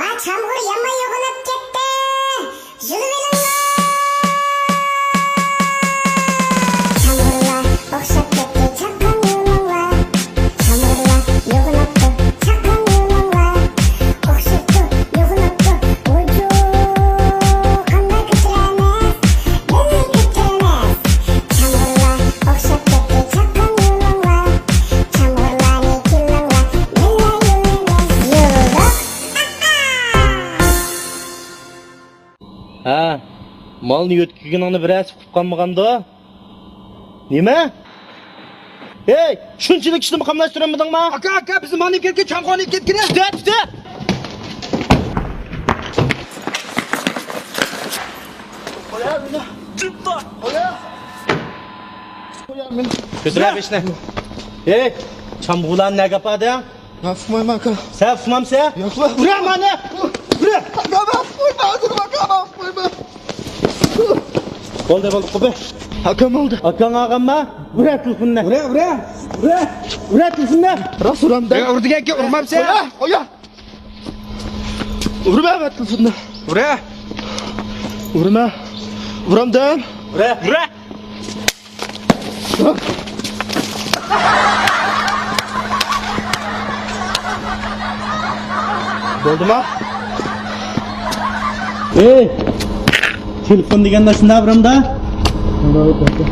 çamur yama yoğunup gitti. Zülüvelim çamurlar okşap gitti çakkan yolunlar. Çamurlar yoğunuptu çakkan yolunlar. Okşaptı yoğunuptu ucu kanlar kütüremez. Beni kütüremez. Çamurlar okşap gitti çakkan yolunlar. Çamurlar ne killanlar. Neler yoğunlar. Ha, malni yo'tkizganingni birasi qilib qolmaganda? Nima? Hey, shunchalik ishni muqamlashtirmadingmi? Aka, bizim malni ketgan, chamqonni ketgan. Tuta. Qo'ya meni. Tutda. Qo'ya meni. Ko'tara beshni. Hey, chamg'ularni nega qapadi? Ben fırmayım aka. Sen fumamsa? Yok lan. Ura mani. Ura. Aka ben fırmayım. Dur aka ben fırmayım. Bo'ldi, qo'yib. Akam oldu. Akang og'amma? Ura telefonni. Ura telefonni. Rost uramda. Urdiga aka urmabsan. Qo'ya. Urma ben telefonda. Ura. Urma. Uramdan. Ura. Bo'ldimi? Ey! Telefon deganda shunday biramda?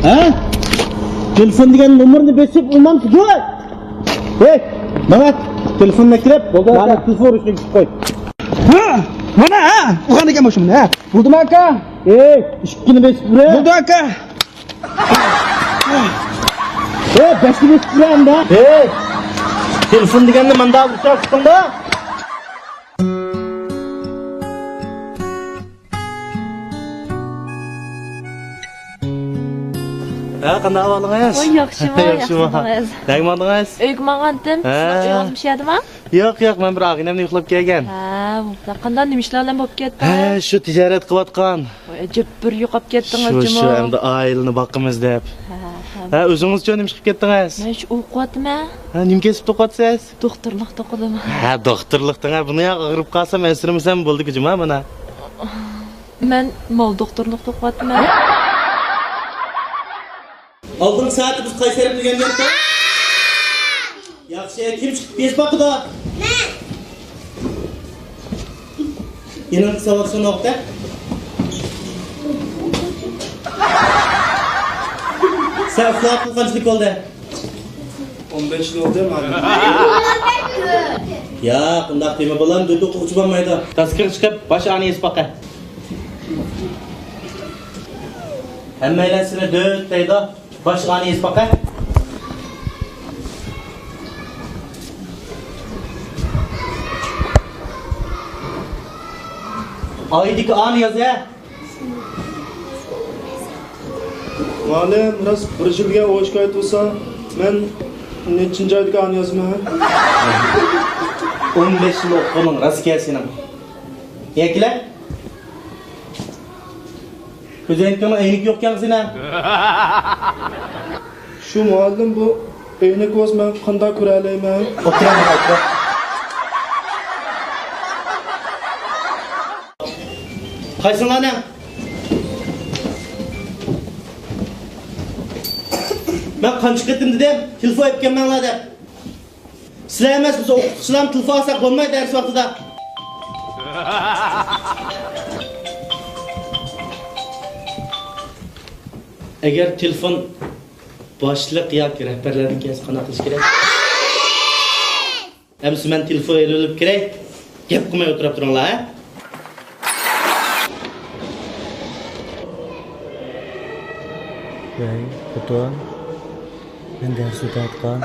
Ha? Telefon degan nomerni besib urmamsiz-ku? Hey, Mamat, telefonni kirib, mana telefon urishni qo'y. Ha! Mana ha! Ugan ekan boshimni ha. Vurdum aka. Ey, ishkini besib ura. Vurdu aka. Ey, beshni besib uranda. Hey! Telefon deganni menda urishaqsizda? Ha, qanday ahvolingiz? Voy, yaxshimi, yaxshimisiz? Nagmadingiz? Uyga mangandim. Yozmishadimi? Yo'q, men bir og'inamni uxlab kelgan. Ha, qanday nima ishlarlar bo'lib ketdi? Ha, shu tijorat qilayotgan. Ajib bir yo'qolib ketdingiz, Shu jimo. endi oilani boqamiz deb. Ha, o'zingiz-chi nima qilib ketdingiz? Men shu o'qiyapman. Ha, nima kesib o'qiyapsiz? Doktorlik o'qidim. Ha, doktorlikdan buni yoq og'rib qolsam, esirmasam bo'ldi-ku, juma mana. Men mol doktorlik o'qiyapman. Oldingi soatda biz Qaysarib degan yerda. Yaxshi, kim chiqib bez boqdi? Men. Yana savol so'noqda. Sen uxlab qanchalik bo'ldi? 15 yıl oldu ya. Ya, bundaq dema bolam, dud o'quvchi bo'lmaydi. Tazkir chiqib, bosh ani esbaqa. Hammaylasini dud deydi. Bosh ani esbaqa. Oydiki ani yoz ya. Muallim, biraz bir yilga o'qishga aytsa, men nechinchi oyda ani yozman? 15 yil o'qidim Rossiyasining. Yaklar? Ko'zaytkama aynik yo'q ekan Shu muallim bu eyni ko'z men qanday ko'ra olayman? O'tiraman aytdi. Qaysilarni? Men qancha ketdim dedim, telefon olib kelmanglar deb. Sizlar emas, biz o'qituvchilar telefon olsak bo'lmaydi dars vaqtida. Agar telefon boshliq yoki rahbarlarning kelsa qanaqa qilish kerak? Hamsi men telefon olib kerak. Gap qilmay o'tirib turinglar, ha? Voy, puton. Men dars o'tayotgan.